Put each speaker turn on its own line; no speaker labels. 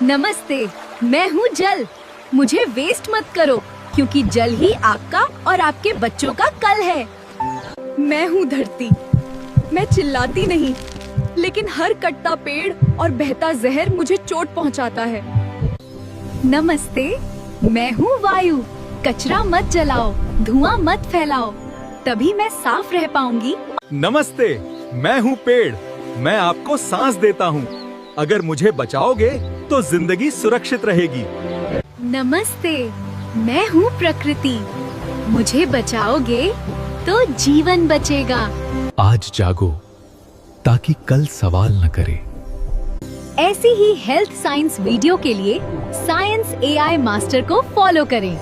नमस्ते, मैं हूँ जल। मुझे वेस्ट मत करो, क्योंकि जल ही आपका और आपके बच्चों का कल है। मैं हूँ धरती। मैं चिल्लाती नहीं, लेकिन हर कटता पेड़ और बहता जहर मुझे चोट पहुँचाता है। नमस्ते, मैं हूँ वायु। कचरा मत जलाओ, धुआं मत फैलाओ, तभी मैं साफ रह पाऊंगी।
नमस्ते, मैं हूँ पेड़। मैं आपको सांस देता हूँ। अगर मुझे बचाओगे तो जिंदगी सुरक्षित रहेगी।
नमस्ते, मैं हूँ प्रकृति। मुझे बचाओगे तो जीवन बचेगा।
आज जागो ताकि कल सवाल न करे।
ऐसी ही हेल्थ साइंस वीडियो के लिए साइंस AI मास्टर को फॉलो करें।